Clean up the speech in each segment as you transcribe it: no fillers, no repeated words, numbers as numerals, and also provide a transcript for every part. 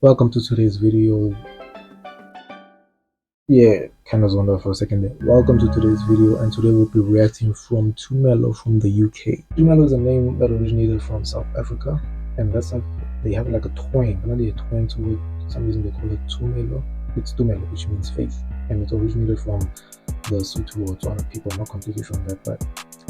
Welcome to today's video. Yeah, kind of zoned out for a second there. Welcome to today's video, and today we'll be reacting from Tumelo from the UK. Tumelo is a name that originated from South Africa, and that's like they have like a twang, another twang to it. For some reason they call it Tumelo. It's Tumelo, which means faith, and it originated from the Sotho or Tswana people. I'm not completely sure on that, but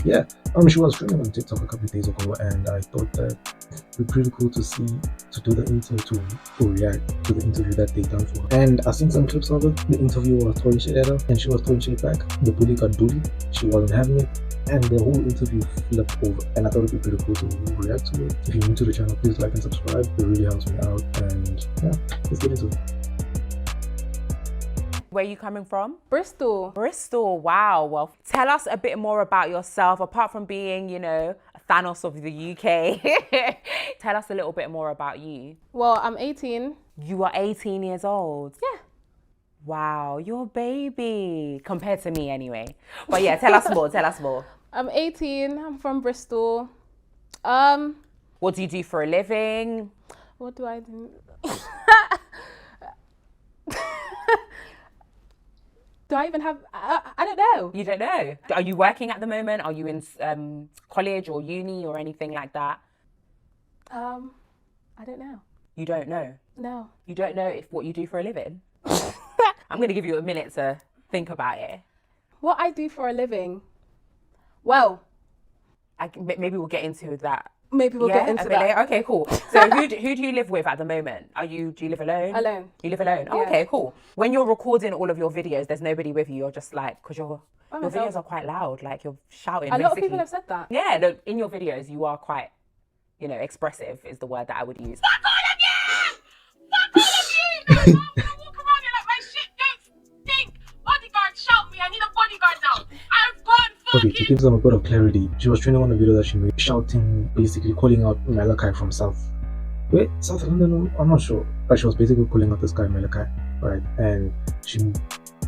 yeah, she was streaming on TikTok a couple of days ago, and I thought that it'd be pretty cool to see to do the interview to react to the interview that they done for her. And I seen some clips of it. The interviewer was throwing shit at her, and she was throwing shit back. The bully got bullied. She wasn't having it, and the whole interview flipped over. And I thought it'd be pretty cool to react to it. If you're new to the channel, please like and subscribe. It really helps me out. And yeah, let's get into it. Where are you coming from? Bristol. Bristol, wow. Well, tell us a bit more about yourself, apart from being, a Thanos of the UK. Tell us a little bit more about you. Well, I'm 18. You are 18 years old. Yeah. Wow, you're a baby. Compared to me anyway. But yeah, tell us more, tell us more. I'm 18. I'm from Bristol. What do you do for a living? What do I do? Do I even have, I don't know. You don't know? Are you working at the moment? Are you in college or uni or anything like that? I don't know. You don't know? No. You don't know what you do for a living? I'm going to give you a minute to think about it. What I do for a living? Well, Maybe we'll get into that. Maybe we'll get into bit that. later. Okay, cool. So who do you live with at the moment? Do you live alone? Alone. You live alone? Oh, Yeah. okay, cool. When you're recording all of your videos, there's nobody with you. You're just like, because your videos are quite loud. Like you're shouting. A lot of basically. people have said that. Yeah, no, in your videos, you are quite, expressive is the word that I would use. Fuck all of you! Fuck all of you! No, I'm gonna walk around here like my shit don't stink. Bodyguard, shout me. I need a bodyguard now. I've got Okay, to fucking... give them a bit of clarity, she was training on a video that she made, shouting, basically calling out Malachi from South London, I'm not sure, but she was basically calling out this guy Malachi, right? And I'm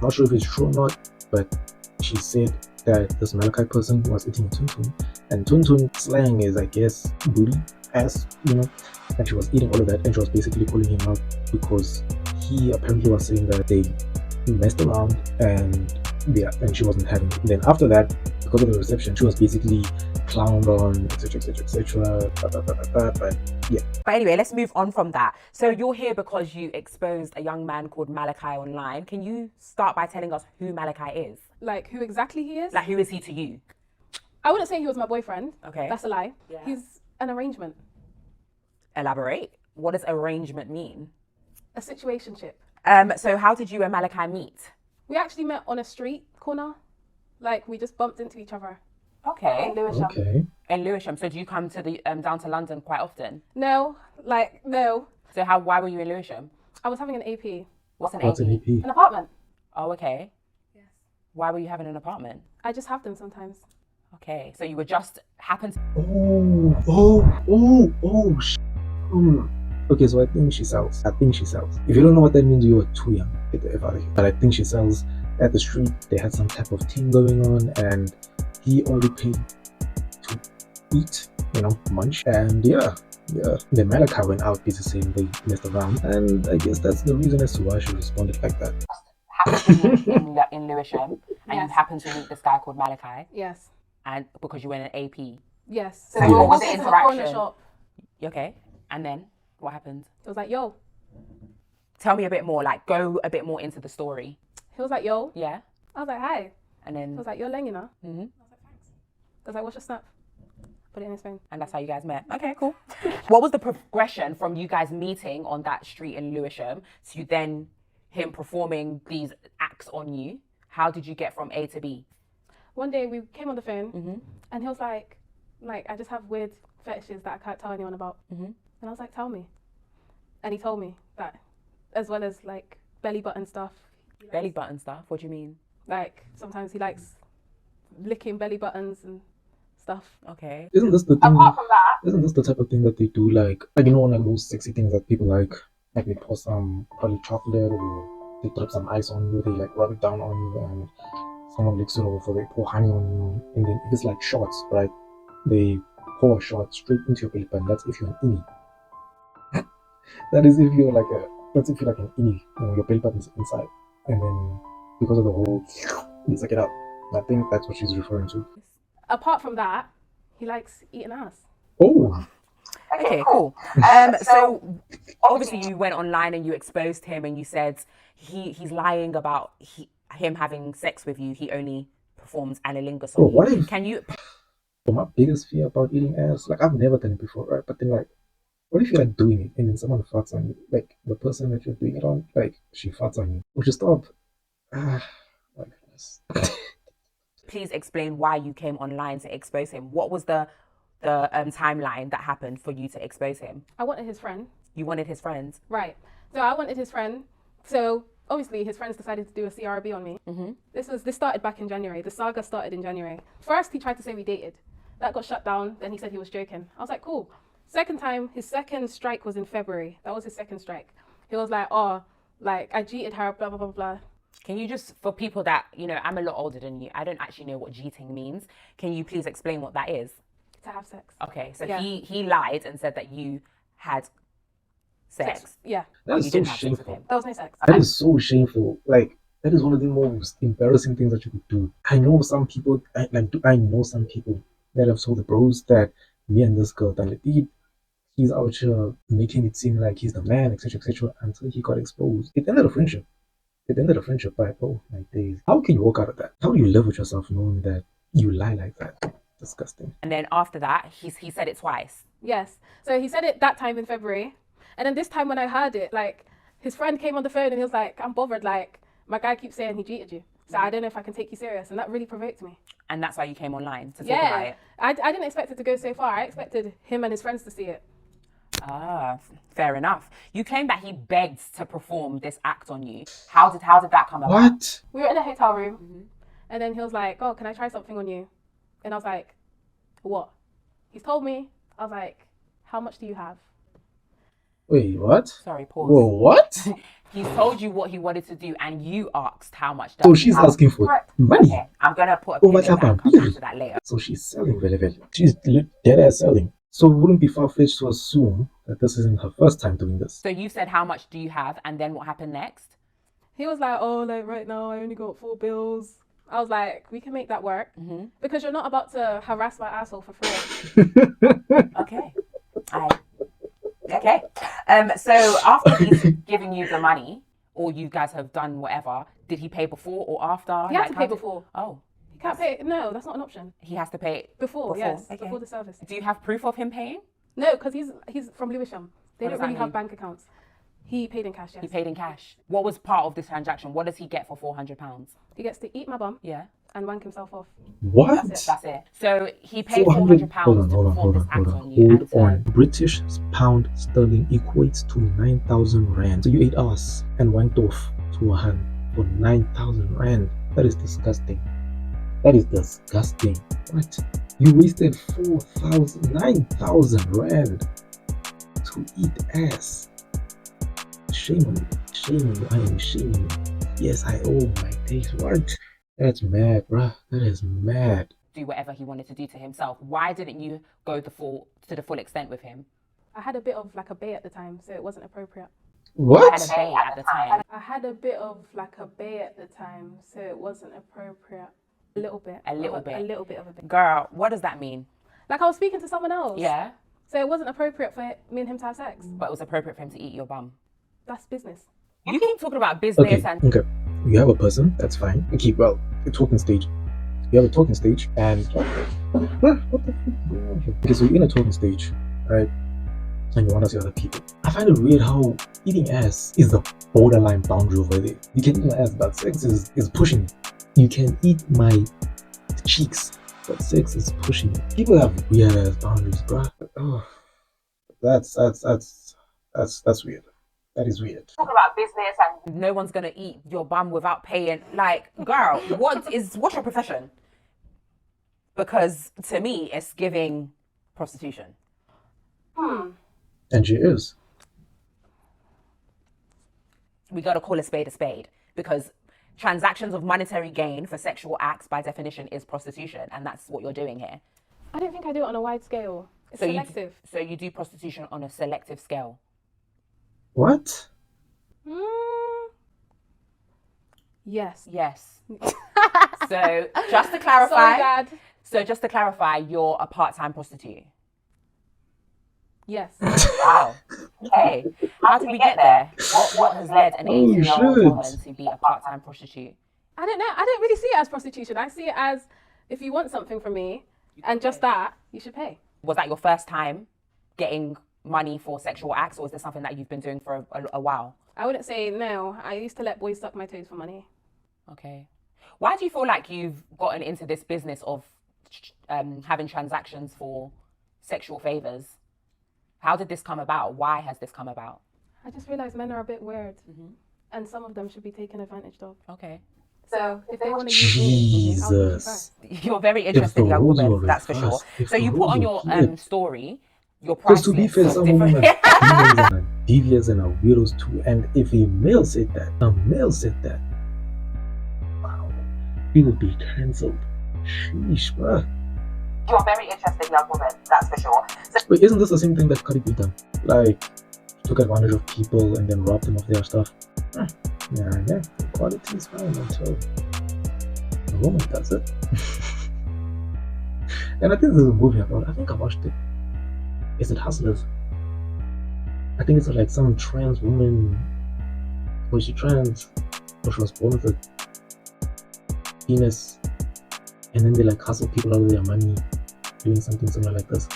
not sure if it's true or not, but she said that this Malachi person was eating tuntun, and tuntun slang is, I guess, booty, ass, and she was eating all of that, and she was basically calling him out because he apparently was saying that they messed around and she wasn't having it. Then after that, because of the reception, she was basically clowned on, etc. But yeah. But anyway, let's move on from that. So you're here because you exposed a young man called Malachi online. Can you start by telling us who Malachi is? Like who exactly he is? Like, who is he to you? I wouldn't say he was my boyfriend. Okay. That's a lie. Yeah. He's an arrangement. Elaborate. What does arrangement mean? A situationship. So how did you and Malachi meet? We actually met on a street corner. Like we just bumped into each other. Okay. In Lewisham. Okay. In Lewisham. So do you come to the down to London quite often? No. So why were you in Lewisham? I was having an AP. What's an What's AP? an AP? An apartment. Oh, okay. Yes. Why were you having an apartment? I just have them sometimes. Okay. So you were just happened to... Okay, so I think she sells. If you don't know what that means, you are too young. Get the F out of here. But I think she sells at the street. They had some type of thing going on, and he only paid to eat, munch. And yeah. Then Malachi went out basically saying they messed around, and I guess that's the reason as to why she responded like that. happened to be in Lewisham, and you Yes. happened to meet this guy called Malachi, Yes. and because you were in an AP. Yes. So we what was walked the into a corner interaction? shop. Okay. And then what happened? It was like, yo. Tell me a bit more. Like, go a bit more into the story. He was like, yo. Yeah. I was like, hi. And I then, was like, you're Leng, you know? Mhm. I was like, thanks. I was like, what's your snap? Put it in his phone. and that's how you guys met. Okay, cool. What was the progression from you guys meeting on that street in Lewisham to then him performing these acts on you? How did you get from A to B? One day we came on the phone and he was like, I just have weird fetishes that I can't tell anyone about. And I was like, tell me. And he told me that, as well as like belly button stuff. Belly button stuff? What do you mean? Like sometimes he likes licking belly buttons and stuff. Okay. Isn't this the thing? Apart from that, Isn't this the type of thing that they do, like like those sexy things that people like they pour some probably chocolate or they drop some ice on you, they like rub it down on you, and someone licks it off, or they pour honey on you, and then if it's like shots, right? They pour a shot straight into your belly button. That's if you're an innie. That is if you're like that's if you're like an innie, your belly button's inside, and then because of the whole, you suck it out. I think that's what she's referring to. Apart from that, he likes eating ass. Oh, Okay, cool. So obviously you went online and you exposed him and you said he's lying about him having sex with you. He only performs analingus bro, on what you. if Can you? my biggest fear about eating ass? Like I've never done it before, right? But then like, what if you're like doing it and then someone farts on you? Like the person that you're doing it on, like she farts on you. Would you stop? Ah, my goodness. Please explain why you came online to expose him. What was the timeline that happened for you to expose him? I wanted his friend. You wanted his friends. Right. So I wanted his friend. So obviously his friends decided to do a CRB on me. This started back in January. The saga started in January. First he tried to say we dated. That got shut down. Then he said he was joking. I was like, cool. Second time, his second strike was in February. That was his second strike. He was like, oh, like I cheated her, blah blah blah blah. Can you just, for people that, I'm a lot older than you, I don't actually know what cheating means. Can you please explain what that is? To have sex. Okay, so Yeah. he lied and said that you had sex. Yeah. That You is so didn't have sex with shameful. him. That was no sex. That is so shameful. Like that is one of the most embarrassing things that you could do. I know some people. I know some people that have told the bros that me and this girl that he's out here making it seem like he's the man, etc., etc. Until he got exposed. It ended a friendship. It ended a friendship. But oh my days, how can you walk out of that? How do you live with yourself knowing that you lie like that? Disgusting. And then after that, he said it twice. Yes. So he said it that time in February. And then this time when I heard it, like his friend came on the phone and he was like, I'm bothered, like my guy keeps saying he cheated you. So I don't know if I can take you serious. And that really provoked me. And that's why you came online to talk about it. I didn't expect it to go so far. I expected him and his friends to see it. Ah, fair enough. You claim that he begged to perform this act on you. How did that come about? What? We were in a hotel room and then he was like, oh, can I try something on you? And I was like, what? He's told me. I was like, how much do you have? Wait, what? Sorry, pause. Whoa, what? He told you what he wanted to do, and you asked how much. So she's asking for Correct. money. Okay, I'm gonna put a Oh, pin what's in that and happened? come back to that later. So she's selling very. She's dead ass selling. So it wouldn't be far-fetched to assume that this isn't her first time doing this. So you said, how much do you have? And then what happened next? He was like, oh, like right now I only got 4 bills. I was like, we can make that work because you're not about to harass my asshole for free. Okay. Okay. So after he's giving you the money, or you guys have done whatever, did he pay before or after? He had to how pay did- before. Oh, He can't pay. No, that's not an option. he has to pay Before, yes, Okay. before the service. Do you have proof of him paying? No, because he's from Lewisham. They What don't does really that have mean? bank accounts. He paid in cash, yes. He paid in cash. What was part of this transaction? What does he get for £400? He gets to eat my bum Yeah, and wank himself off. What? that's it. So he paid 400. £400 Hold on, to hold on, perform hold this on, act hold on. on you. Hold and on. British pound sterling equates to 9,000 rand. So you ate ass and went off to a hand for 9,000 rand. That is disgusting. That is disgusting. What? You wasted 9,000 rand to eat ass. Shame on you. Shame on you. I am shaming you. Yes, oh my days. What? That's mad, bruh. That is mad. do whatever he wanted to do to himself. Why didn't you go to the full extent with him? I had a bit of like a bay at the time, so it wasn't appropriate. I What? had a bay at the time. I had a bit of like a bay at the time, so it wasn't appropriate. A little bit. A little A bit. little bit of a bay. Girl, what does that mean? Like I was speaking to someone else. Yeah, So it wasn't appropriate for me and him to have sex. but it was appropriate for him to eat your bum. That's business. You keep talking about business Okay, and okay. You have a person, that's fine. Okay, well, a talking stage. You have a talking stage, and what the fuck is going on here? Okay, so you're in a talking stage, right? And you want to see other people. I find it weird how eating ass is the borderline boundary over there. You can eat my ass, but sex is pushing me. You can eat my cheeks, but sex is pushing me. People have weird ass boundaries, bruh. Oh, that's weird. That is weird. talking about business and no one's gonna eat your bum without paying. Like, girl, what's your profession? Because to me, it's giving prostitution. And she is. We gotta call a spade because transactions of monetary gain for sexual acts by definition is prostitution, and that's what you're doing here. I don't think I do it on a wide scale. It's So selective. you do prostitution on a selective scale. What? Yes. Yes. So just to Sorry, clarify, Dad. you're a part-time prostitute. Yes. Wow. Okay. How did we get there? What has led an Oh, 18-year-old shit. woman to be a part-time prostitute? I don't know. I don't really see it as prostitution. I see it as if you want something from me and just that, you should pay. Was that your first time getting money for sexual acts, or is this something that you've been doing for a while? I wouldn't say no. I used to let boys suck my toes for money. Okay. Why do you feel like you've gotten into this business of having transactions for sexual favors? How did this come about? Why has this come about? I just realized men are a bit weird, and some of them should be taken advantage of. Okay. So if they want to use me, I'll use you Jesus. first. You're very interesting, young roads woman, were that's for sure. reversed, if So the you put roads on were your flipped. story your Because price to be list fair, of some women are different... demons and are devious and are weirdos too. And if a male said that, wow, he would be cancelled. Sheesh, bruh. You're a very interesting young woman, that's for sure. Wait, isn't this the same thing that Cardi B done? Like, took advantage of people and then robbed them of their stuff? Yeah, equality is fine until a woman does it. And I think there's a movie about it. I think I watched it. Is it Hustlers? I think it's like some trans woman. Was she trans? Or she was born with a penis. And then they like hustle people out of their money doing something similar like this.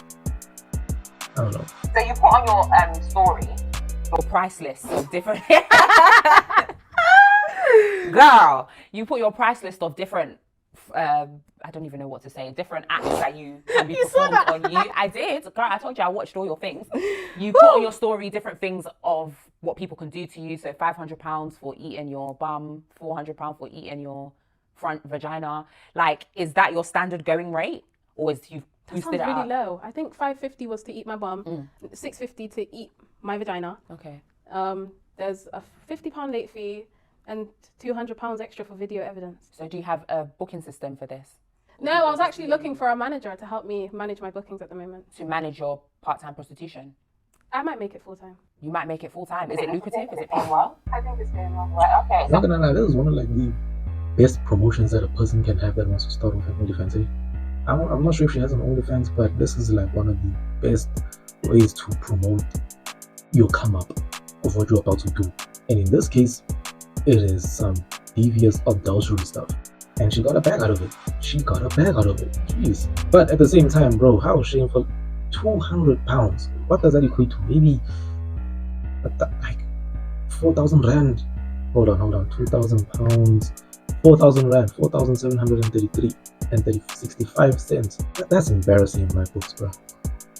I don't know. So you put on your story your price list of different... Girl, you put your price list of different... I don't even know what to say. Different acts that you can be performed on you. I did. Girl, I told you I watched all your things. You put on your story different things of what people can do to you. So £500 for eating your bum, £400 for eating your front vagina. Like, is that your standard going rate? Or is you've That boosted sounds it really up? low. I think $550 was to eat my bum, $650 to eat my vagina. Okay. There's a £50 late fee and £200 extra for video evidence. So do you have a booking system for this? No, I was actually looking for a manager to help me manage my bookings at the moment. To manage your part-time prostitution? I might make it full time. You might make it full-time. Is it lucrative? Is it paying well? I think it's going well. Right, okay. Not gonna lie, this is one of like the best promotions that a person can have that wants to start off an OnlyFans. I'm not sure if she has an OnlyFans, but this is like one of the best ways to promote your come up of what you're about to do. And in this case, it is some devious adultery stuff. And she got a bag out of it. Jeez. But at the same time, bro, how shameful. £200. What does that equate to? Maybe like 4,000 rand. Hold on. 2,000 pounds. 4,000 rand. 4,733 and 65 cents. That's embarrassing in my books, bro.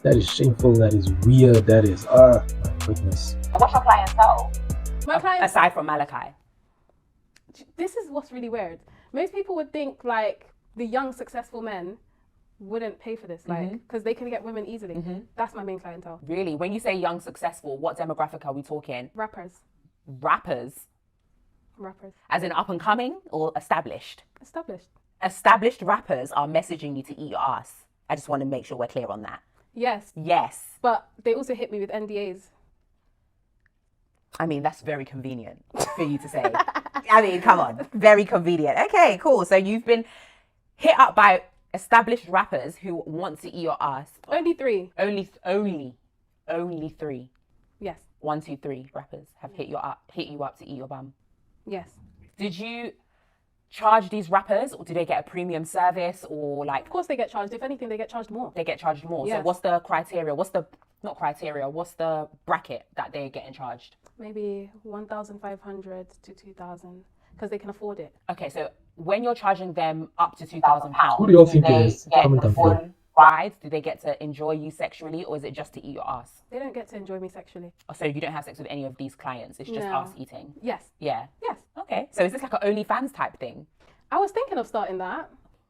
That is shameful. That is weird. That is my goodness. What's your clientele? My clients, Aside from Malachi. this is what's really weird. Most people would think like the young successful men wouldn't pay for this, like, because they can get women easily. That's my main clientele. Really? When you say young successful, what demographic are we talking? Rappers. As in up and coming or established? Established. Established rappers are messaging you to eat your ass. I just want to make sure we're clear on that. Yes. Yes. But they also hit me with NDAs. I mean, that's very convenient for you to say. I mean, come on. Very convenient. Okay, cool. So you've been hit up by established rappers who want to eat your ass. Only 3. Only 3. Yes. 1, 2, 3 rappers have hit you up to eat your bum. Yes. Did you charge these rappers, or do they get a premium service, or like? Of course they get charged. If anything, they get charged more. They get charged more. Yes. So what's the criteria? What's the bracket that they're getting charged? Maybe 1,500 to 2,000 because they can afford it. Okay, so when you're charging them up to £2,000, Who do y'all think it they is? get Comment the down below. full ride? Do they get to enjoy you sexually, or is it just to eat your ass? They don't get to enjoy me sexually. So you don't have sex with any of these clients? It's just No. ass eating? Yes. Yeah. Yes. Okay, so is this like an OnlyFans type thing? I was thinking of starting that,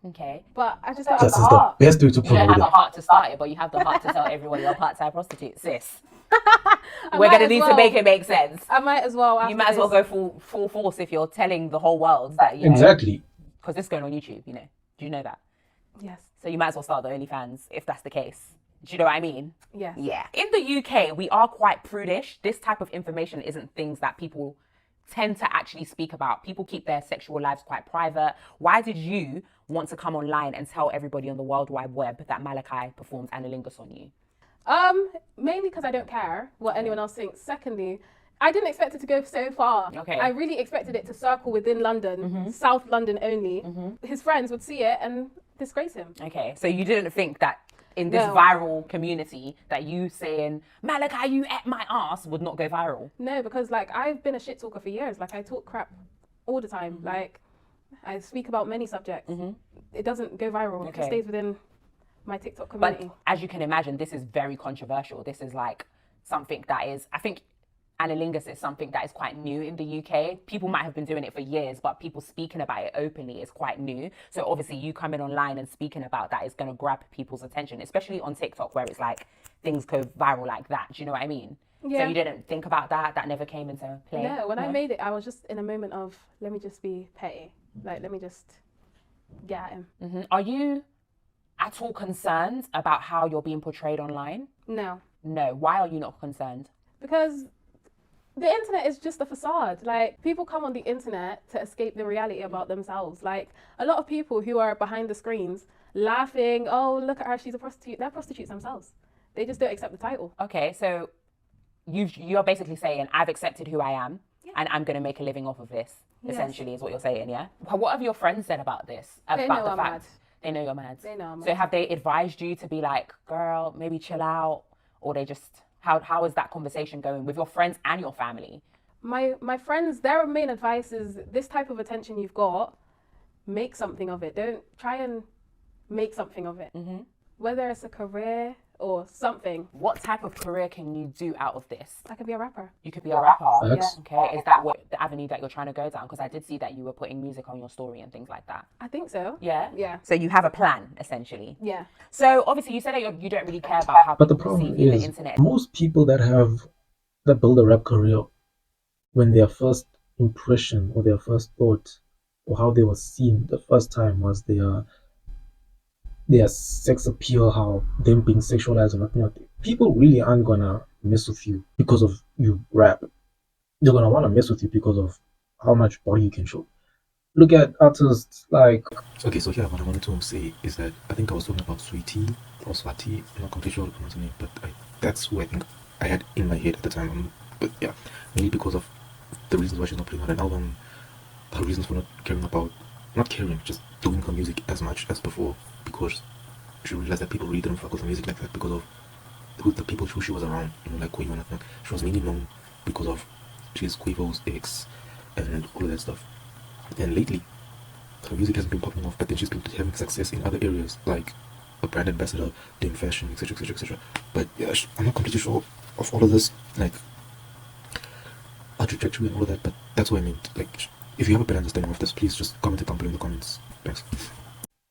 Okay. but I just don't This have is the the heart. best way to You don't promote have the it. heart to start it, but you have the heart to tell everyone you're a part-time prostitute, sis. I We're might gonna as need to well. make it make sense. I might as well. You after might as well this. go full force if you're telling the whole world that you know, Exactly. because this is going on YouTube. You know, do you know that? Yes. So you might as well start the OnlyFans if that's the case. Do you know what I mean? Yes. Yeah. In the UK, we are quite prudish. This type of information isn't things that people tend to actually speak about. People keep their sexual lives quite private. Why did you want to come online and tell everybody on the World Wide Web that Malachi performed analingus on you? Mainly because I don't care what anyone else thinks. Secondly, I didn't expect it to go so far. Okay. I really expected it to circle within London, South London only. His friends would see it and disgrace him. Okay, so you didn't think that in this No. viral community that you saying, Malachi, you ate my ass would not go viral? No, because like I've been a shit talker for years. Like I talk crap all the time. Like I speak about many subjects. It doesn't go viral. Okay. It stays within my TikTok But community. as you can imagine, this is very controversial. This is like something that is, I think analingus is something that is quite new in the UK. People might have been doing it for years, but people speaking about it openly is quite new. So obviously you coming online and speaking about that is going to grab people's attention, especially on TikTok where it's like things go viral like that. Do you know what I mean? Yeah. So you didn't think about that? That never came into play? No, when I made it, I was just in a moment of, let me just be petty. Like, let me just get at him. Are you at all concerned about how you're being portrayed online? No, No. Why are you not concerned? because the internet is just a facade. Like, people come on the internet to escape the reality about themselves. Like, a lot of people who are behind the screens laughing, oh, look at her, she's a prostitute. They're prostitutes themselves. They just don't accept the title. Okay, so you're basically saying I've accepted who I am and I'm going to make a living off of this, Yes. essentially is what you're saying, yeah? What have your friends said about this? They About know the I'm fact mad. they know you're mad? They know I'm So mad. have they advised you to be like, girl, maybe chill out? Or they just, how is that conversation going with your friends and your family? My friends, their main advice is this type of attention you've got, make something of it. Don't try and make something of it. Whether it's a career or something. What type of career can you do out of this? I could be a rapper. You could be a rapper. Facts. Okay, is that what the avenue that you're trying to go down? Because I did see that you were putting music on your story and things like that. I think so. Yeah? Yeah. So you have a plan, essentially. Yeah. So obviously you said that you don't really care about how But the people problem see you on is, the internet. most people that build a rap career, when their first impression or their first thought or how they were seen the first time was their sex appeal, how them being sexualized or nothing. People really aren't gonna mess with you because of you rap. They're gonna wanna mess with you because of how much body you can show. Look at artists like Okay, so here what I wanted to say is that I think I was talking about Sweetie or Swati, I'm not completely sure how to pronounce her name, but that's who I think I had in my head at the time. But yeah, mainly because of the reasons why she's not putting out an album, her reasons for not caring, just doing her music as much as before, because she realized that people really didn't fuck with her music like that because of the people who she was around, like Quavo and everything. She was mainly known because of she's Quavo's ex and all of that stuff. And lately, her music hasn't been popping off, but then she's been having success in other areas, like a brand ambassador, doing fashion, etc., etc., etc. But yeah, I'm not completely sure of all of this, like her trajectory and all of that. But that's what I meant. Like, if you have a better understanding of this, please just comment it down below in the comments. Thanks.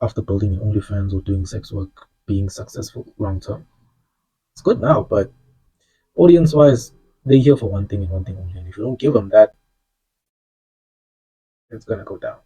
after building an OnlyFans or doing sex work, being successful long term. It's good now, but audience wise, they're here for one thing and one thing only. And if you don't give them that, it's gonna go down.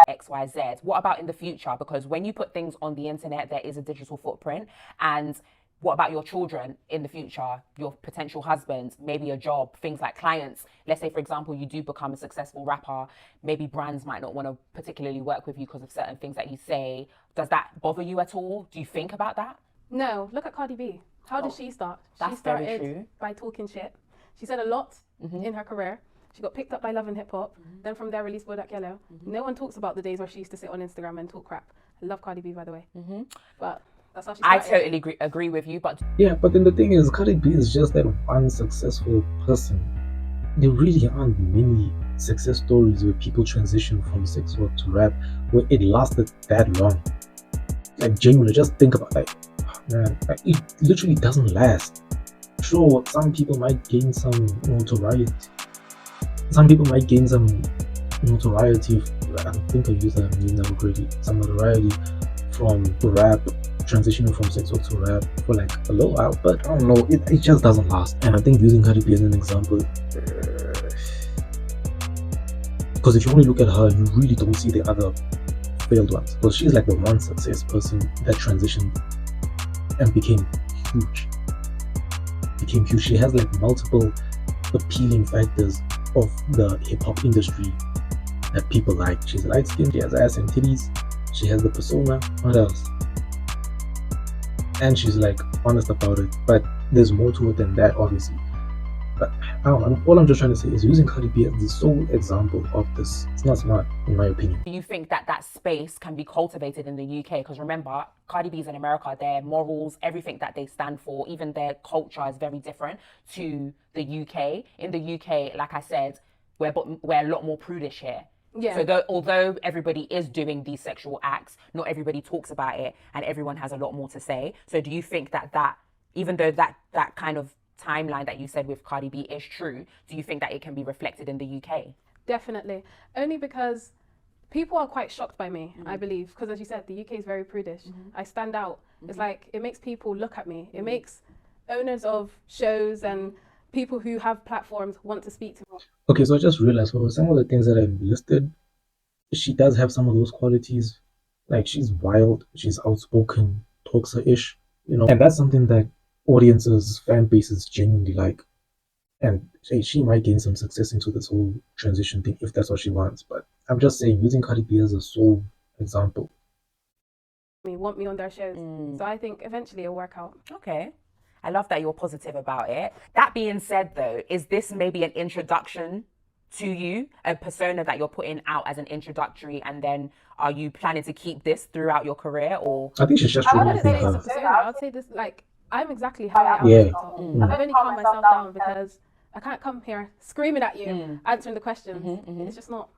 XYZ. What about in the future? Because when you put things on the internet, there is a digital footprint. And what about your children in the future, your potential husband, maybe a job, things like clients? Let's say, for example, you do become a successful rapper. Maybe brands might not want to particularly work with you because of certain things that you say. Does that bother you at all? Do you think about that? No, look at Cardi B. How did she start? that's She started very true. by talking shit. She said a lot in her career. She got picked up by Love and Hip Hop. Then from there released Bodak Yellow. No one talks about the days where she used to sit on Instagram and talk crap. I love Cardi B, by the way. But that's how she I started. totally agree with you, but Yeah, but then the thing is, Cardi B is just that one successful person. There really aren't many success stories where people transition from sex work to rap where it lasted that long. Like, genuinely, just think about it. Man, like, it literally doesn't last. Sure, some people might gain some notoriety. Some people might gain some notoriety. I don't think I use that name that correctly. Some notoriety from rap, transitioning from sex work to rap for like a little while, but I don't know, it just doesn't last. And I think using Cardi B as an example, because if you only look at her, you really don't see the other failed ones. Because she's like the one success person that transitioned and became huge. She has like multiple appealing factors of the hip-hop industry that people like. She's light-skinned, she has ass and titties, she has the persona. What else? And she's like honest about it, but there's more to it than that, obviously. But I don't know, all I'm just trying to say is using Cardi B as the sole example of this, it's not smart, in my opinion. Do you think that that space can be cultivated in the UK? Because remember, Cardi B's in America, their morals, everything that they stand for, even their culture is very different to the UK. In the UK, like I said, we're a lot more prudish here. Yeah. So although everybody is doing these sexual acts, not everybody talks about it, and everyone has a lot more to say. So do you think that even though that kind of timeline that you said with Cardi B is true, do you think that it can be reflected in the UK? Definitely. Only because people are quite shocked by me, I believe. Because as you said, the UK is very prudish. I stand out. It's like, it makes people look at me. It makes owners of shows and people who have platforms want to speak to me. Okay, so I just realized for some of the things that I've listed, she does have some of those qualities. Like, she's wild, she's outspoken, talks her ish, and that's something that audiences, fan bases genuinely like. And she might gain some success into this whole transition thing if that's what she wants. But I'm just saying, using Cardi B as a sole example. Want me on their shows. So I think eventually it'll work out. Okay. I love that you're positive about it. That being said, though, is this maybe an introduction to you, a persona that you're putting out as an introductory, and then are you planning to keep this throughout your career, or? I think she's just I trying wouldn't to say be it's a her. persona. I would say this, like, I'm exactly how I am. Yeah. On TikTok. I've only calmed myself down because I can't come here screaming at you, answering the questions. It's just not.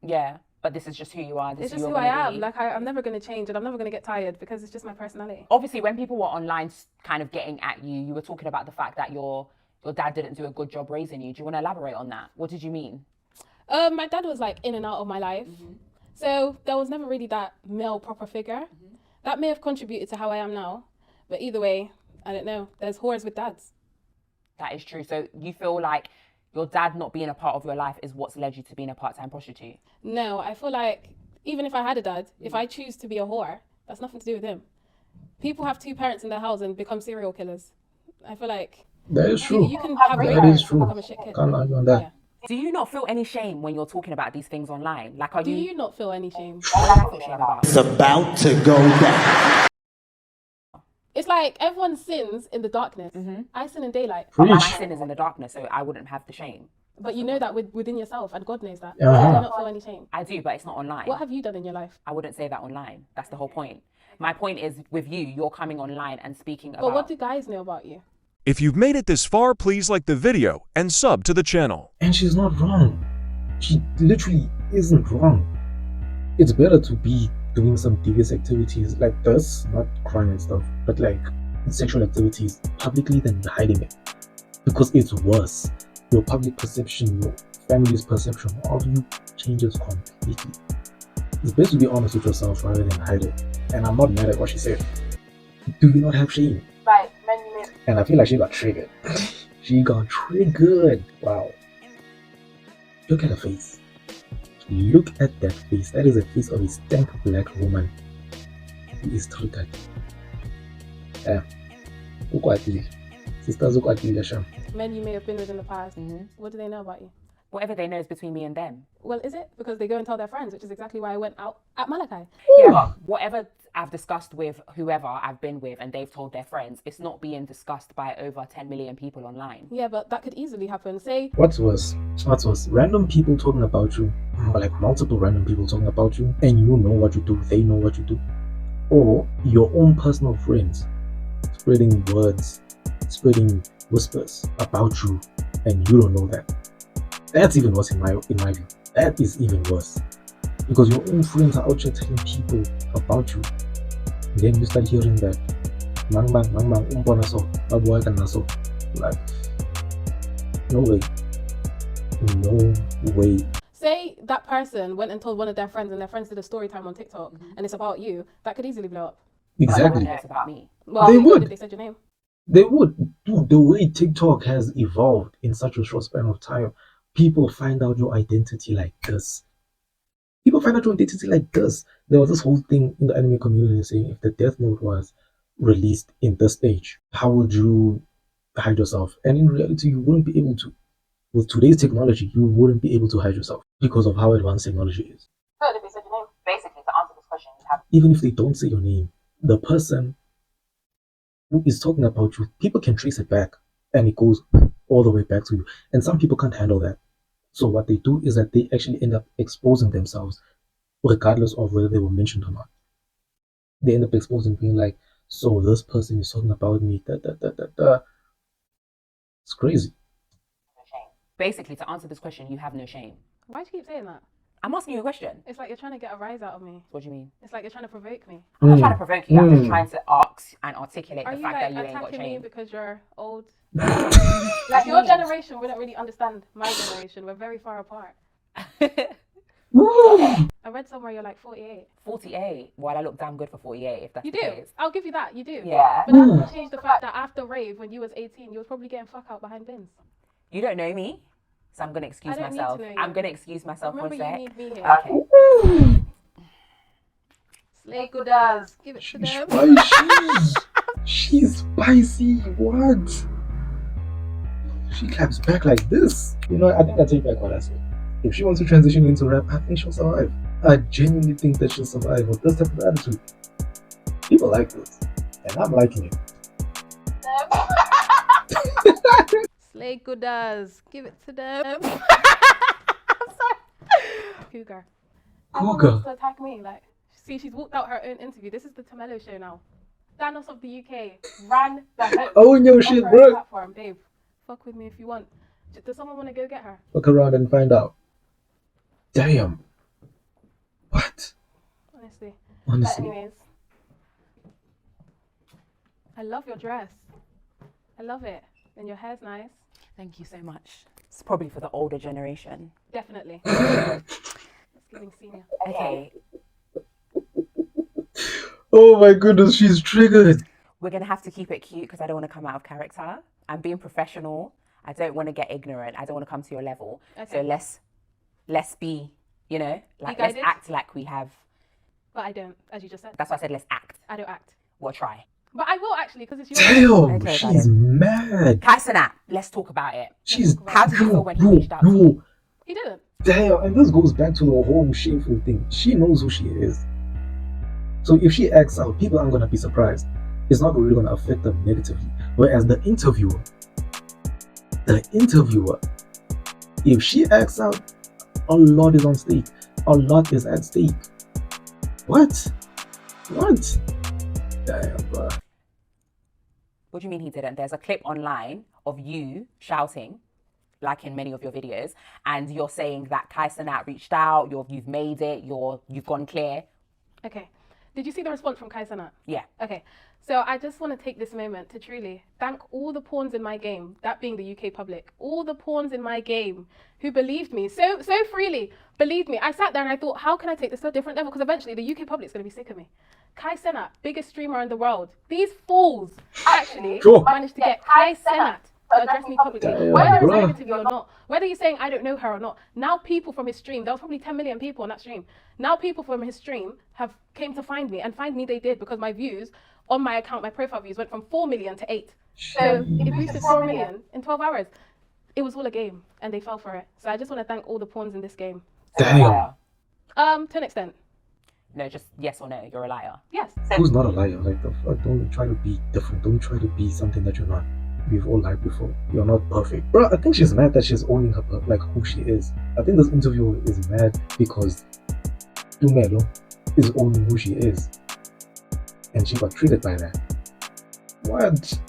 Yeah, but this is just who you are. It's just who I am. Like, I'm never going to change, and I'm never going to get tired because it's just my personality. Obviously, when people were online kind of getting at you, you were talking about the fact that your dad didn't do a good job raising you. Do you want to elaborate on that? What did you mean? My dad was like in and out of my life. So there was never really that male proper figure. That may have contributed to how I am now. But either way, I don't know. There's whores with dads. That is true. So you feel like your dad not being a part of your life is what's led you to being a part-time prostitute? No, I feel like even if I had a dad, if I choose to be a whore, that's nothing to do with him. People have two parents in their house and become serial killers. I feel like That is true. you can have great That parents is and true. become a shit kid. Can't argue on that. Yeah. Do you not feel any shame when you're talking about these things online? Like, Do you not feel any shame? What do I feel shame about? It's about to go down. It's like everyone sins in the darkness. I sin in daylight. But my Preach. sin is in the darkness, so I wouldn't have the shame. But you know that within yourself, and God knows that. Uh-huh. So you do not feel any shame. I do, but it's not online. What have you done in your life? I wouldn't say that online. That's the whole point. My point is with you, you're coming online and speaking about... But what do guys know about you? If you've made it this far, please like the video and sub to the channel. And she's not wrong. She literally isn't wrong. It's better to be doing some devious activities like this, not crime and stuff, but like sexual activities publicly than hiding it. Because it's worse. Your public perception, your family's perception of you changes completely. It's best to be honest with yourself rather than hide it. And I'm not mad at what she said. Do you not have shame? Right, And I feel like she got triggered. She got triggered. Wow. Look at her face. Look at that face. That is the face of a stank black woman who is triggered. Yeah. Ukwatile. Sisters ukwatile sham. men you may have been with in the past. What do they know about you? Whatever they know is between me and them. Well, is it? Because they go and tell their friends, which is exactly why I went out at Malachi. Yeah, but whatever I've discussed with whoever I've been with and they've told their friends, it's not being discussed by over 10 million people online. Yeah, but that could easily happen. Say, What's worse? Random people talking about you, or like multiple random people talking about you, and you know what you do, they know what you do. Or your own personal friends spreading words, spreading whispers about you, and you don't know that. That's even worse in my view. That is even worse. Because your own friends are out here telling people about you. Then you start hearing that like, no way. No way. say that person went and told one of their friends, and their friends did a story time on TikTok, and it's about you. That could easily blow up. Exactly. It's about me. Well, They you would. if they said your name. They would. Dude, the way TikTok has evolved in such a short span of time, people find out your identity like this. There was this whole thing in the anime community saying if the Death Note was released in this age, how would you hide yourself? And in reality, you wouldn't be able to. With today's technology, you wouldn't be able to hide yourself because of how advanced technology is. Good, if they said your name. Basically, to answer this question, you have. Even if they don't say your name, the person who is talking about you, people can trace it back and it goes all the way back to you. And some people can't handle that. So what they do is that they actually end up exposing themselves regardless of whether they were mentioned or not. They end up exposing, being like, so this person is talking about me, da da da da da. It's crazy. Basically, to answer this question, you have no shame. Why do you keep saying that? I'm asking you a question. It's like you're trying to get a rise out of me. What do you mean? It's like you're trying to provoke me. I'm not trying to provoke you. I'm just trying to ask and articulate Are the you fact like that you ain't got attacking me shame. because you're old? Like your generation wouldn't really understand my generation. We're very far apart. I read somewhere you're like 48. 48. Well, I look damn good for 48. If that's You the do. case. I'll give you that. You do. Yeah. But that doesn't change the fact that after rave, when you was 18, you was probably getting fuck out behind bins. You don't know me, so I'm gonna excuse I don't need myself. to know you. I'm gonna excuse myself Remember, for a you sec. need me here. Okay. Slay good as. Give it to them. She's spicy. What? She claps back like this. You know, I think I take back what I said. If she wants to transition into rap, I think she'll survive. I genuinely think that she'll survive with this type of attitude. People like this, and I'm liking it. Slay good as. Give it to them. I'm sorry. Cougar. Everyone wants to attack me. Like, see, she's walked out her own interview. This is the Tumelo show now. Thanos of the UK ran the host Oh, no of shit, her bro. platform. Babe, fuck with me if you want. Does someone want to go get her? Look around and find out. Damn. What? Honestly. Honestly. But anyways, I love your dress. I love it. And your hair's nice. Thank you so much. It's probably for the older generation. Definitely. It's giving senior. Okay. Oh my goodness, she's triggered. We're gonna have to keep it cute because I don't want to come out of character. I'm being professional. I don't want to get ignorant. I don't want to come to your level. Okay. So let's be, you know, like let's guided? act like we have. But I don't, as you just said. That's why I said let's act. I don't act. We'll try. But I will actually, because it's your Damn, Okay, she's mad. Kaisanat, let's talk about it. She's How did you feel when he reached out to you? He didn't. Damn, and this goes back to the whole shameful thing. She knows who she is. So if she acts out, people aren't gonna be surprised. It's not really gonna affect them negatively. Whereas the interviewer, if she acts out, a lot is on stake. A lot is at stake. What? Damn, bro. What do you mean he didn't? There's a clip online of you shouting, like in many of your videos, and you're saying that Kaisanat reached out, you've made it, you've gone clear. Okay. Did you see the response from Kaisanat? Yeah. Okay. So I just want to take this moment to truly thank all the pawns in my game, that being the UK public, all the pawns in my game who believed me so freely, believed me. I sat there and I thought, how can I take this to a different level? Because eventually the UK public's going to be sick of me. Kaisanat, biggest streamer in the world. These fools actually managed to get Kaisanat to address me publicly. Damn, Whether it's bruh. negatively or not, whether you're saying I don't know her or not, now people from his stream, there was probably 10 million people on that stream. Now people from his stream have came to find me, and find me they did, because my views on my account, my profile views, went from 4 million to 8. So it boosted 4 million in 12 hours. It was all a game, and they fell for it. So I just want to thank all the pawns in this game. Damn. To an extent, No, just yes or no, you're a liar. yes. Who's not a liar? Like, the fuck? Don't try to be different. Don't try to be something that you're not. We've all lied before. You're not perfect. Bro, I think she's mad that she's owning her, like, who she is. I think this interviewer is mad because Tumelo is owning who she is. And she got triggered by that. What?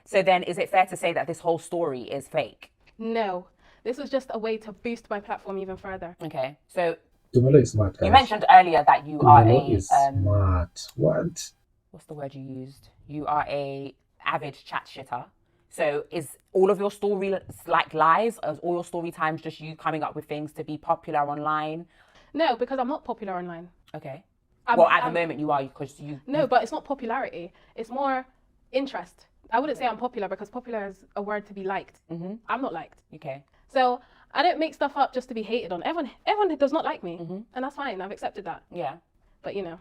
So then, is it fair to say that this whole story is fake? No. This was just a way to boost my platform even further. Okay. So Tumelo is smart, guys. you mentioned earlier that you are Tumelo a is smart. What? what's the word you used? You are a avid chat shitter. So is all of your story like lies? Is all your story times just you coming up with things to be popular online? No, because I'm not popular online. Okay. I'm- Well, at I'm- the moment you are, because you. No, but it's not popularity. It's more interest. I wouldn't say I'm popular, because popular is a word to be liked. Mm-hmm. I'm not liked. Okay. So I don't make stuff up just to be hated on. Everyone does not like me, and that's fine. I've accepted that. Yeah. But you know,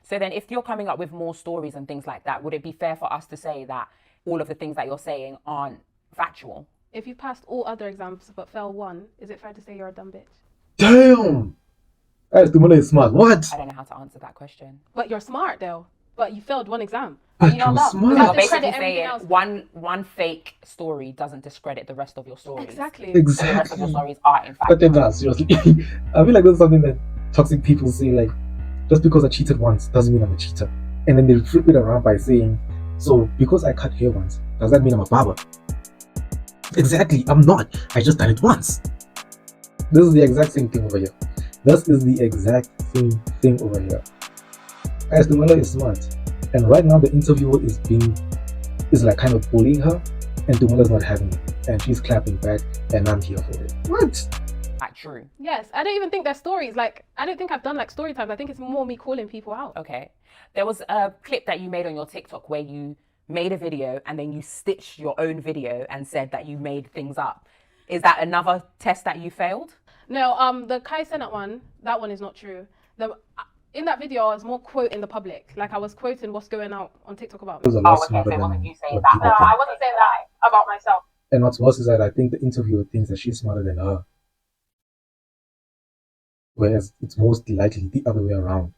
So then if you're coming up with more stories and things like that, would it be fair for us to say that all of the things that you're saying aren't factual? If you passed all other exams but failed one, is it fair to say you're a dumb bitch? Damn! Guys, Tumelo is smart. What? I don't know how to answer that question. But you're smart though. But you failed one exam. But You're not you're dumb. smart. Does You're that basically discredit everything saying else? one fake story doesn't discredit the rest of your stories. Exactly. The rest of your Exactly. stories are in fact. But then, seriously, I feel like that's something that toxic people say, like, just because I cheated once doesn't mean I'm a cheater. And then they flip it around by saying, so because I cut hair once, does that mean I'm a barber? Exactly, I'm not. I just done it once. This is the exact same thing over here. This is the exact same thing over here. Guys, Tumelo is smart. And right now the interviewer is like kind of bullying her, and Tumelo's not having it. And she's clapping back, and I'm here for it. What? Like true. Yes, I don't even think they're stories. Like, I don't think I've done like story times. I think it's more me calling people out. Okay. There was a clip that you made on your TikTok where you made a video and then you stitched your own video and said that you made things up. Is that another test that you failed? No, the Kai Senat one, that one is not true. In that video, I was more quoting the public. Like, I was quoting what's going out on TikTok about me. It was a lot okay, smarter so it than wasn't you saying what that. people No, think. I wasn't saying that about myself. And what's worse is that I think the interviewer thinks that she's smarter than her. Whereas it's most likely the other way around.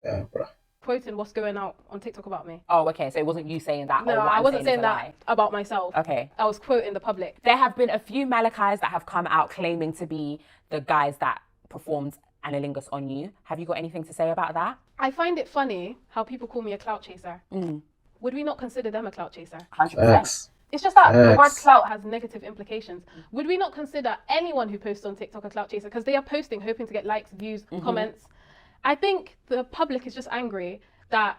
Yeah, bruh. Quoting what's going out on TikTok about me. Oh, okay. So it wasn't you saying that. No, or what I I'm wasn't saying is a that lie. about myself. Okay. I was quoting the public. There have been a few Malachis that have come out claiming to be the guys that performed anilingus on you. Have you got anything to say about that? I find it funny how people call me a clout chaser. Mm. Would we not consider them a clout chaser? 100%. Facts. It's just that the word Facts. clout has negative implications. Would we not consider anyone who posts on TikTok a clout chaser? Because they are posting hoping to get likes, views, comments. I think the public is just angry that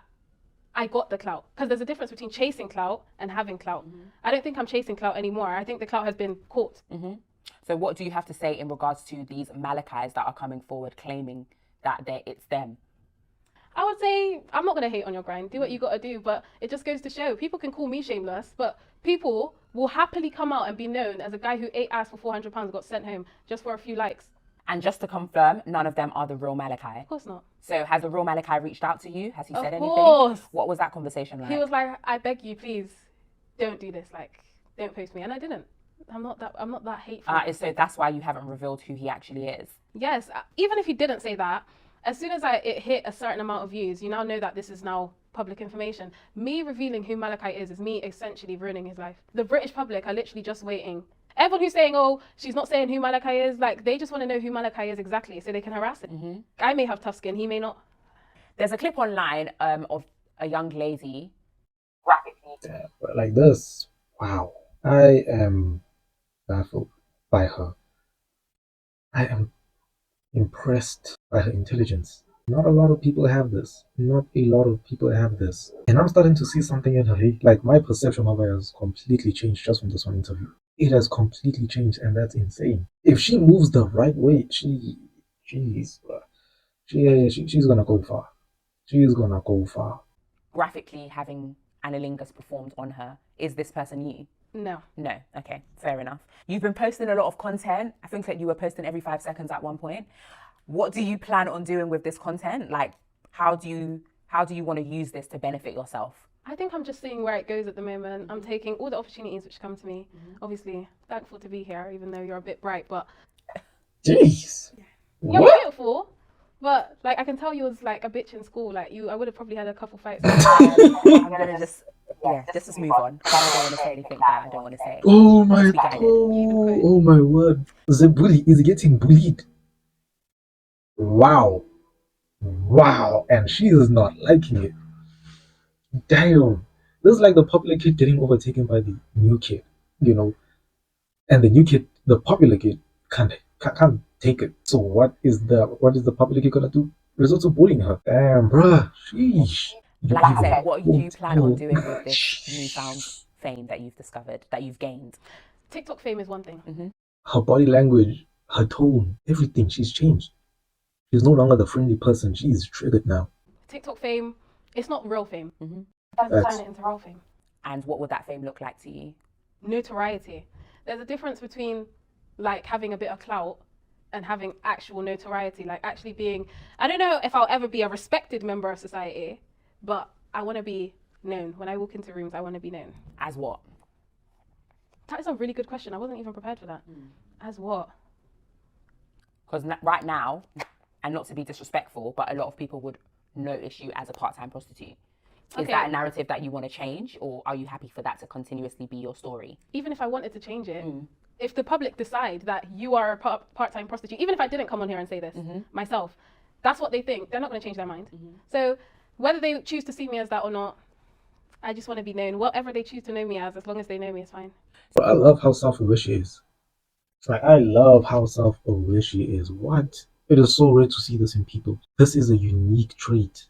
I got the clout. Because there's a difference between chasing clout and having clout. I don't think I'm chasing clout anymore. I think the clout has been caught. So what do you have to say in regards to these Malachis that are coming forward claiming that it's them? I would say, I'm not going to hate on your grind. Do what you got to do. But it just goes to show, people can call me shameless, but people will happily come out and be known as a guy who ate ass for £400 and got sent home just for a few likes. And just to confirm, none of them are the real Malachi. Of course not. So has the real Malachi reached out to you? Has he said anything? course. What was that conversation like? He was like, I beg you, please, don't do this. Like, don't post me. And I didn't. I'm not that hateful. So that's why you haven't revealed who he actually is. Yes, even if he didn't say that, as soon as it hit a certain amount of views, you now know that this is now public information. Me revealing who Malachi is me essentially ruining his life. The British public are literally just waiting. Everyone who's saying, oh, she's not saying who Malachi is, like, they just want to know who Malachi is exactly so they can harass him. I may have tough skin, he may not. There's a clip online of a young lady graphically. Yeah, but like this, wow. I am baffled by her. I am impressed by her intelligence. Not a lot of people have this. Not a lot of people have this. And I'm starting to see something in her. Like, my perception of her has completely changed just from this one interview. It has completely changed, and that's insane. If she moves the right way, she's gonna go far. She's gonna go far. Graphically having anilingus performed on her. Is this person you? No. No. Okay, fair enough. You've been posting a lot of content. I think that you were posting every 5 seconds at one point. What do you plan on doing with this content? Like, how do you want to use this to benefit yourself? I think I'm just seeing where it goes at the moment. I'm taking all the opportunities which come to me. Obviously, thankful to be here, even though you're a bit bright, but Jeez. you're What? beautiful. But like, I can tell you was like a bitch in school. Like I would have probably had a couple fights. I'm gonna just move on. I don't want to say anything that I don't want to say. Oh my Speak out. oh my word. The bully is getting bullied. Wow. Wow. And she is not liking it. Damn. This is like the popular kid getting overtaken by the new kid, you know. And the new kid, the popular kid, can't take it. So what is the popular kid gonna do? Resort to bullying her. Damn, bruh. Sheesh. Like I said, what do you plan on doing with this newfound fame that you've discovered, that you've gained? TikTok fame is one thing. Her body language, her tone, everything, she's changed. She's no longer the friendly person. She's triggered now. TikTok fame, it's not real fame. Facts. Let's turn it into real fame. And what would that fame look like to you? Notoriety. There's a difference between like having a bit of clout and having actual notoriety, like actually being, I don't know if I'll ever be a respected member of society, but I want to be known. When I walk into rooms, I want to be known. As what? That is a really good question. I wasn't even prepared for that. As what? Because right now, and not to be disrespectful, but a lot of people would notice you as a part-time prostitute. Is Okay. that a narrative that you want to change, or are you happy for that to continuously be your story? Even if I wanted to change it, if the public decide that you are a part-time prostitute, even if I didn't come on here and say this myself, that's what they think. They're not going to change their mind. So whether they choose to see me as that or not, I just want to be known. Whatever they choose to know me as long as they know me, is fine. But I love how self-aware she is. It's like, I love how self-aware she is. What? It is so rare to see this in people. This is a unique trait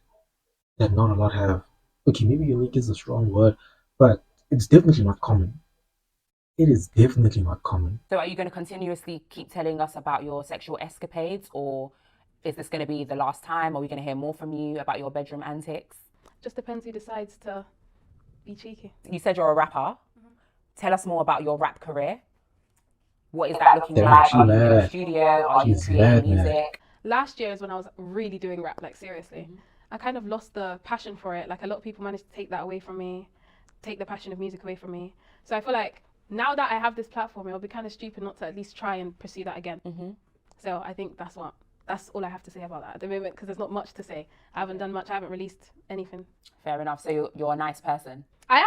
that not a lot have. Okay, maybe unique is a strong word, but it's definitely not common. It is definitely not common. So are you going to continuously keep telling us about your sexual escapades, or is this going to be the last time? Are we going to hear more from you about your bedroom antics? Just depends who decides to be cheeky. You said you're a rapper. Tell us more about your rap career. What is that looking Damn, like? she Are you in the mad. studio? Are you She's creating mad. music? Last year is when I was really doing rap, like seriously. I kind of lost the passion for it. Like a lot of people managed to take that away from me, take the passion of music away from me. So I feel like now that I have this platform, it'll be kind of stupid not to at least try and pursue that again. So I think that's all I have to say about that at the moment, because there's not much to say. I haven't done much. I haven't released anything. Fair enough. So you're a nice person. I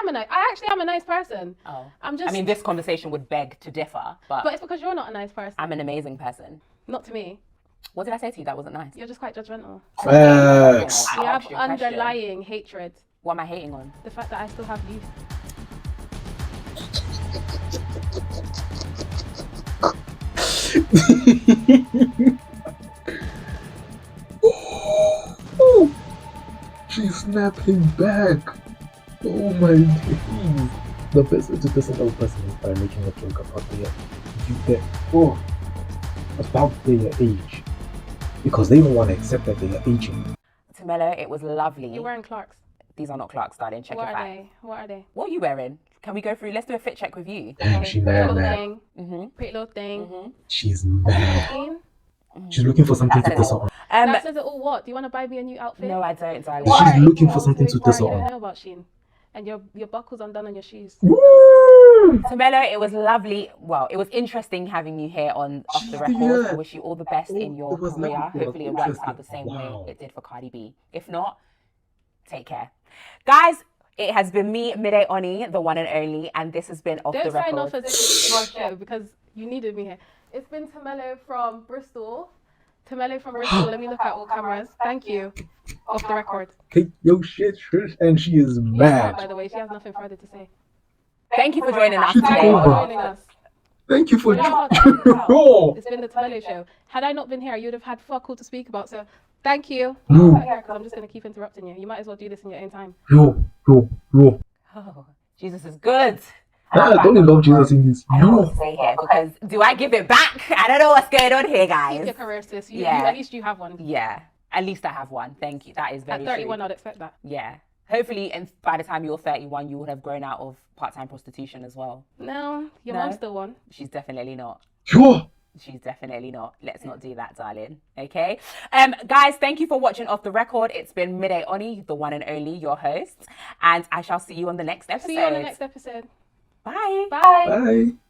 actually am a nice person. Oh. I'm just. I mean, this conversation would beg to differ, but But it's because you're not a nice person. I'm an amazing person. Not to me. What did I say to you that wasn't nice? You're just quite judgmental. Facts. I You have asked you a question. underlying hatred. What am I hating on? The fact that I still have youth. She's snapping back. Oh my days. The best way to piss another person is by making a joke about their age. Because they don't want to accept that they are aging. Tumelo, it was lovely. You're wearing Clarks. These are not Clarks, darling. Check What your are facts. they? What are they? What are you wearing? Can we go through? Let's do a fit check with you. Damn, she Pretty mad, little man. thing. Pretty little thing. She's mad. 14? She's looking for something to piss her on. That says it all. What? Do you want to buy me a new outfit? No, I don't, darling. She's Why? looking for something to piss her You don't on. know about Shein. And your buckle's undone on your shoes. Tumelo, it was lovely. Well, it was interesting having you here on Off the Record. Yeah. I wish you all the best in your it was career. lovely. It was Hopefully it works out the interesting. same Wow. way it did for Cardi B. If not, take care. Guys, it has been me, Midday Oni, the one and only, and this has been Off Don't the sign Record. off as if it's your show because you needed me here. It's been Tumelo from Bristol. Tumelo from Bristol. Let me look at all cameras. Thank you. Off the Record. Hey, yo, shit, and she is By mad. the way, she has nothing further to say. Thank you for joining us She took Thank you over. for joining us. Thank you for Oh. It's been the Tumelo show. Had I not been here, you'd have had fuck all to speak about. So thank you. No. Because I'm just going to keep interrupting you. You might as well do this in your own time. Yo. Oh, Jesus is good. I don't love Jesus in this. I don't know what Yo. to say here because do I give it back? I don't know what's going on here, Keep guys. your career, sis. You, Yeah. at least you have one. Yeah, at least I have one. Thank you. That is very At 31, true. I'd expect that. Yeah. Hopefully, and by the time you're 31, you would have grown out of part-time prostitution as well. No, your No? mom's still one. She's definitely not. Yo. She's definitely not. Let's not do that, darling. Okay. Guys, thank you for watching Off the Record. It's been Midday Oni, the one and only, your host. And I shall see you on the next episode. See you on the next episode. Bye. Bye. Bye.